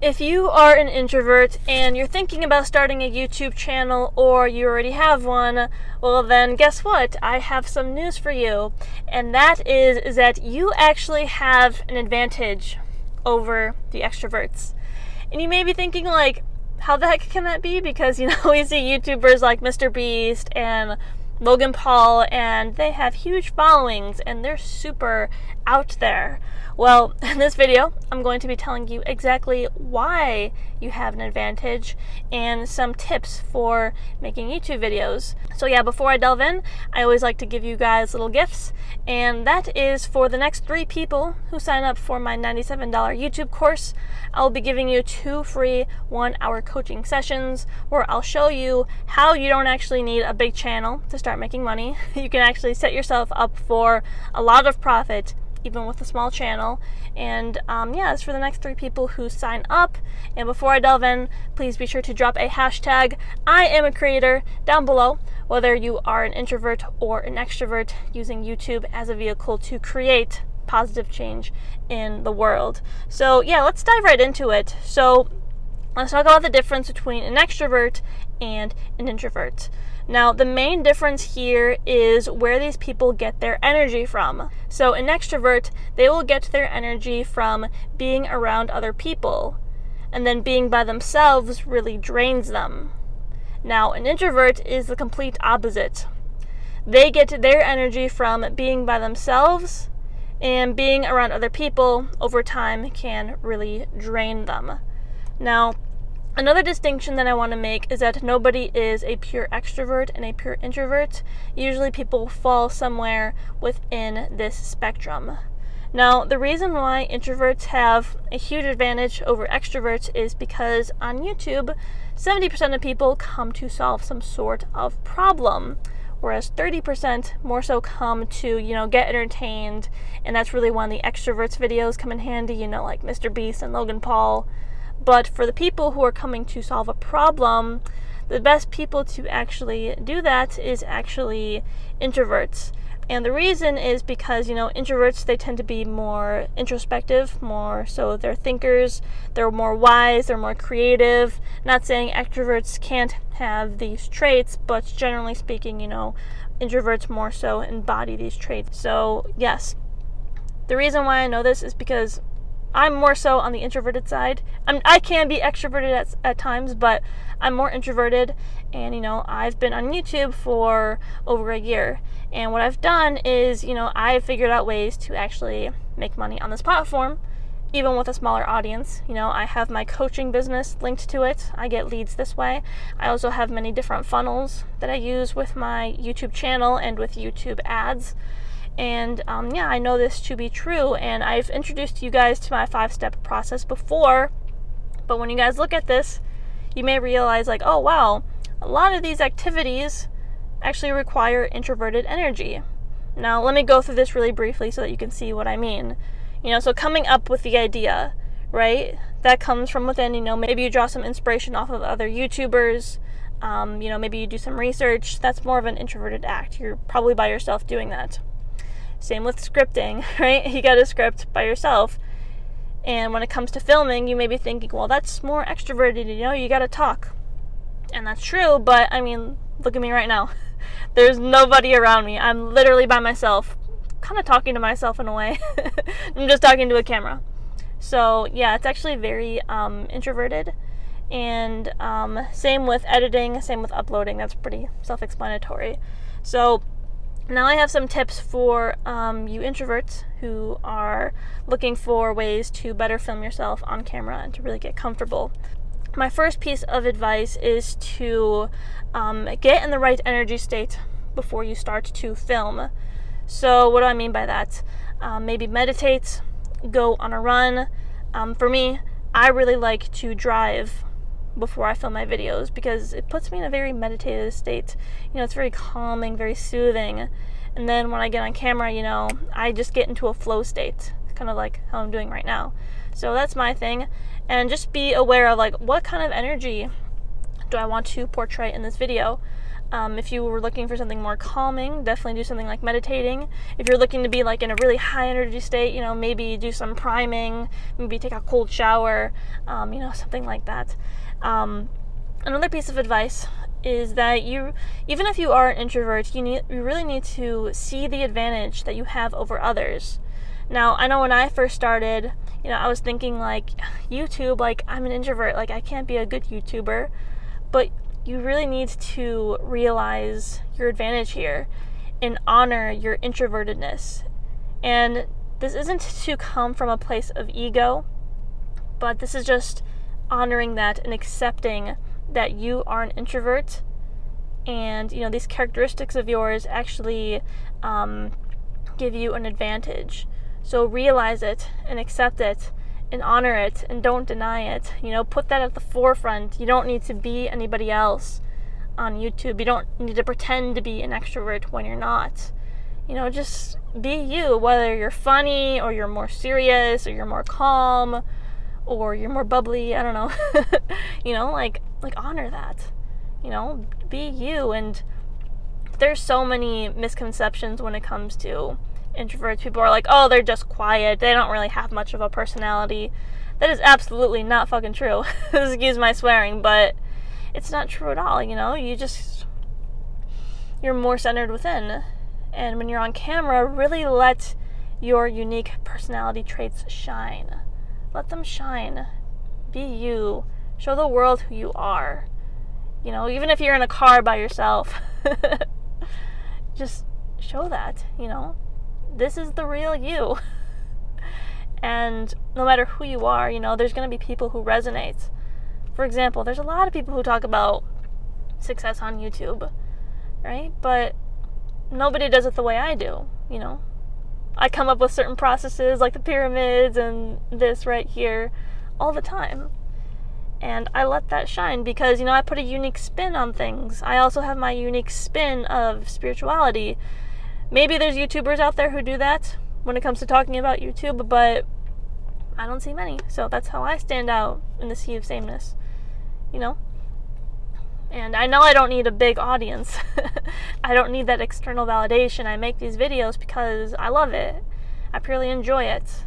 If you are an introvert and you're thinking about starting a YouTube channel or you already have one, well then guess what? I have some news for you. And that is that you actually have an advantage over the extroverts. And you may be thinking like, how the heck can that be? Because we see YouTubers like Mr. Beast and Logan Paul, and they have huge followings and they're super out there. Well, in this video, I'm going to be telling you exactly why you have an advantage and some tips for making YouTube videos. So yeah, before I delve in, I always like to give you guys little gifts, and that is for the next 3 people who sign up for my $97 YouTube course. I'll be giving you 2 free 1-hour coaching sessions where I'll show you how you don't actually need a big channel to start making money. You can actually set yourself up for a lot of profit even with a small channel. And yeah, it's for the next 3 people who sign up. And before I delve in, please be sure to drop a hashtag #IamACreator down below, whether you are an introvert or an extrovert using YouTube as a vehicle to create positive change in the world. So yeah, let's dive right into it. So let's talk about the difference between an extrovert and an introvert. Now, the main difference here is where these people get their energy from. So an extrovert, they will get their energy from being around other people, and then being by themselves really drains them. Now, an introvert is the complete opposite. They get their energy from being by themselves, and being around other people over time can really drain them. Now, another distinction that I want to make is that nobody is a pure extrovert and a pure introvert. Usually people fall somewhere within this spectrum. Now, the reason why introverts have a huge advantage over extroverts is because on YouTube, 70% of people come to solve some sort of problem, whereas 30% more so come to, get entertained, and that's really when the extroverts videos come in handy, like Mr. Beast and Logan Paul. But for the people who are coming to solve a problem, the best people to actually do that is actually introverts. And the reason is because, introverts, they tend to be more introspective, more so they're thinkers, they're more wise, they're more creative. Not saying extroverts can't have these traits, but generally speaking, introverts more so embody these traits. So yes, the reason why I know this is because I'm more so on the introverted side. I can be extroverted at times, but I'm more introverted. And, I've been on YouTube for over a year. And what I've done is, I've figured out ways to actually make money on this platform, even with a smaller audience. I have my coaching business linked to it. I get leads this way. I also have many different funnels that I use with my YouTube channel and with YouTube ads. And yeah, I know this to be true, and I've introduced you guys to my 5-step process before, but when you guys look at this, you may realize like, oh wow, a lot of these activities actually require introverted energy. Now, let me go through this really briefly so that you can see what I mean. So coming up with the idea, right, that comes from within. Maybe you draw some inspiration off of other YouTubers, maybe you do some research. That's more of an introverted act. You're probably by yourself doing that. Same with scripting, right? You got a script by yourself. And when it comes to filming, you may be thinking, well, that's more extroverted, you got to talk. And that's true, but look at me right now. There's nobody around me. I'm literally by myself, kind of talking to myself in a way. I'm just talking to a camera. So yeah, it's actually very introverted. And same with editing, same with uploading. That's pretty self-explanatory. So now I have some tips for you introverts who are looking for ways to better film yourself on camera and to really get comfortable. My first piece of advice is to get in the right energy state before you start to film. So what do I mean by that? Maybe meditate, go on a run. For me, I really like to drive before I film my videos because it puts me in a very meditative state. It's very calming, very soothing. And then when I get on camera, I just get into a flow state, kind of like how I'm doing right now. So that's my thing. And just be aware of like, what kind of energy do I want to portray in this video? If you were looking for something more calming, definitely do something like meditating. If you're looking to be like in a really high energy state, maybe do some priming, maybe take a cold shower, something like that. Another piece of advice is that even if you are an introvert, you really need to see the advantage that you have over others. Now, I know when I first started, I was thinking like, YouTube, like I'm an introvert, like I can't be a good YouTuber, but you really need to realize your advantage here and honor your introvertedness. And this isn't to come from a place of ego, but this is just honoring that and accepting that you are an introvert, and these characteristics of yours actually give you an advantage. So realize it and accept it and honor it and don't deny it. Put that at the forefront. You don't need to be anybody else on YouTube. You don't need to pretend to be an extrovert when you're not. Just be you, whether you're funny or you're more serious or you're more calm or you're more bubbly, I don't know. like honor that. Be you. And there's so many misconceptions when it comes to introverts. People are like, oh, they're just quiet, they don't really have much of a personality. That is absolutely not fucking true. Excuse my swearing, but it's not true at all. You're more centered within, and when you're on camera, really let your unique personality traits shine. Let them shine. Be you. Show the world who you are. Even if you're in a car by yourself, just show that, this is the real you. And no matter who you are, there's going to be people who resonate. For example, there's a lot of people who talk about success on YouTube, right? But nobody does it the way I do, I come up with certain processes like the pyramids and this right here all the time. And I let that shine because, I put a unique spin on things. I also have my unique spin of spirituality. Maybe there's YouTubers out there who do that when it comes to talking about YouTube, but I don't see many. So that's how I stand out in the sea of sameness, And I know I don't need a big audience. I don't need that external validation. I make these videos because I love it. I purely enjoy it,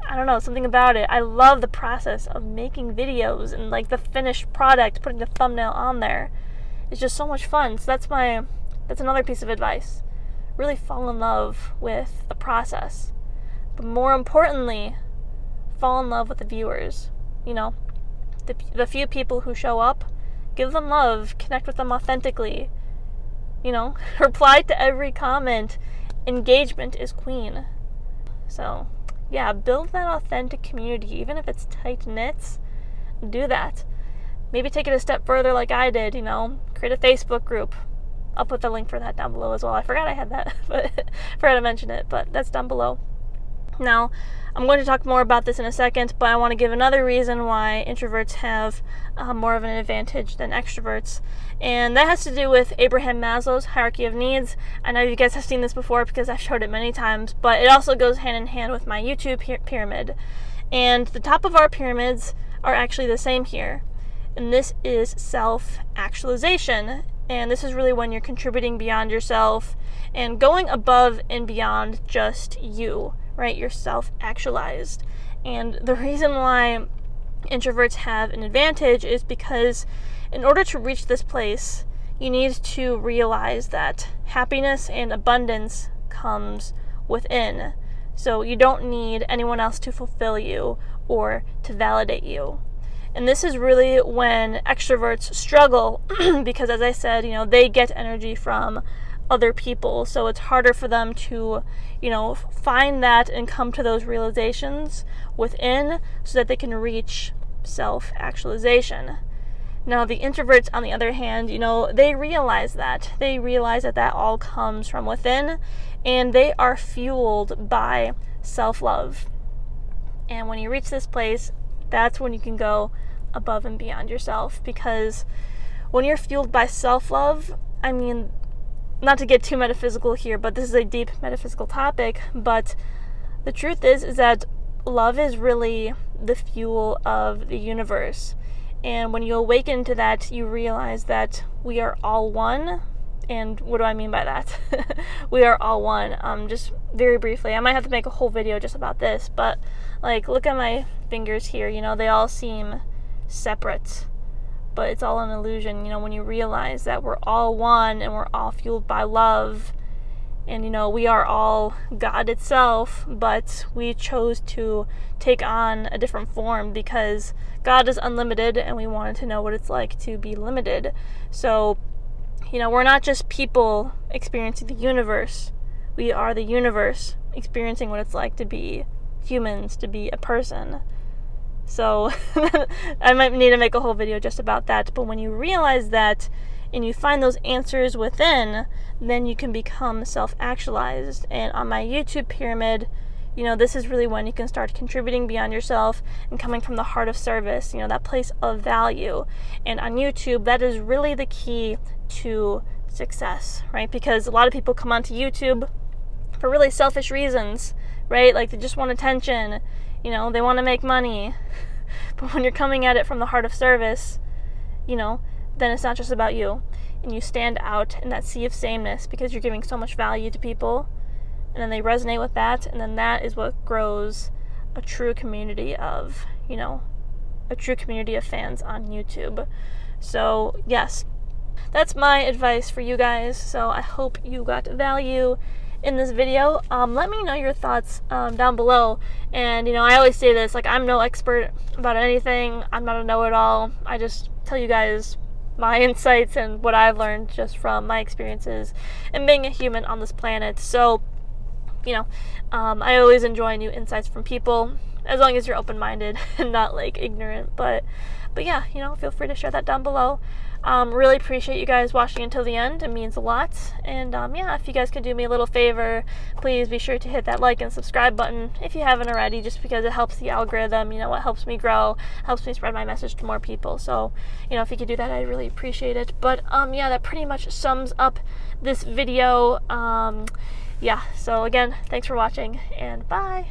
I don't know, something about it. I love the process of making videos and like the finished product, putting the thumbnail on there. It's just so much fun. So that's another piece of advice. Really fall in love with the process. But more importantly, fall in love with the viewers. The few people who show up, give them love, connect with them authentically. Reply to every comment. Engagement is queen. So yeah, build that authentic community, even if it's tight-knit. Do that. Maybe take it a step further like I did, create a Facebook group. I'll put the link for that down below as well. I forgot I had that, but forgot to mention it, but that's down below. Now, I'm going to talk more about this in a second, but I want to give another reason why introverts have more of an advantage than extroverts. And that has to do with Abraham Maslow's hierarchy of needs. I know you guys have seen this before because I've showed it many times, but it also goes hand in hand with my YouTube pyramid. And the top of our pyramids are actually the same here. And this is self-actualization. And this is really when you're contributing beyond yourself and going above and beyond just you, right? You're self-actualized. And the reason why introverts have an advantage is because in order to reach this place, you need to realize that happiness and abundance comes within. So you don't need anyone else to fulfill you or to validate you. And this is really when extroverts struggle because, as I said, they get energy from other people. So it's harder for them to, find that and come to those realizations within so that they can reach self-actualization. Now, the introverts, on the other hand, they realize that. They realize that all comes from within, and they are fueled by self-love. And when you reach this place, that's when you can go above and beyond yourself, because when you're fueled by self-love, not to get too metaphysical here, but this is a deep metaphysical topic, but the truth is that love is really the fuel of the universe. And when you awaken to that, you realize that we are all one. And what do I mean by that? We are all one. Just very briefly, I might have to make a whole video just about this, but like, look at my fingers here, they all seem separate, but it's all an illusion, when you realize that we're all one and we're all fueled by love, and we are all God itself, but we chose to take on a different form because God is unlimited and we wanted to know what it's like to be limited. So we're not just people experiencing the universe. We are the universe experiencing what it's like to be humans, to be a person. So I might need to make a whole video just about that. But when you realize that and you find those answers within, then you can become self-actualized. And on my YouTube pyramid, this is really when you can start contributing beyond yourself and coming from the heart of service, that place of value. And on YouTube, that is really the key to success, right? Because a lot of people come onto YouTube for really selfish reasons, right? Like they just want attention, they want to make money. But when you're coming at it from the heart of service, then it's not just about you. And you stand out in that sea of sameness because you're giving so much value to people. And then they resonate with that, and then that is what grows a true community of, a true community of fans on YouTube. So, yes, that's my advice for you guys. So I hope you got value in this video. Let me know your thoughts down below. And, I always say this, like, I'm no expert about anything. I'm not a know-it-all. I just tell you guys my insights and what I've learned just from my experiences and being a human on this planet. So, I always enjoy new insights from people, as long as you're open-minded and not like ignorant. But yeah, feel free to share that down below. Really appreciate you guys watching until the end. It means a lot. And yeah, if you guys could do me a little favor, please be sure to hit that like and subscribe button if you haven't already, just because it helps the algorithm. It helps me grow, helps me spread my message to more people. So, if you could do that, I really appreciate it. But yeah, that pretty much sums up this video. Yeah, so again, thanks for watching, and bye!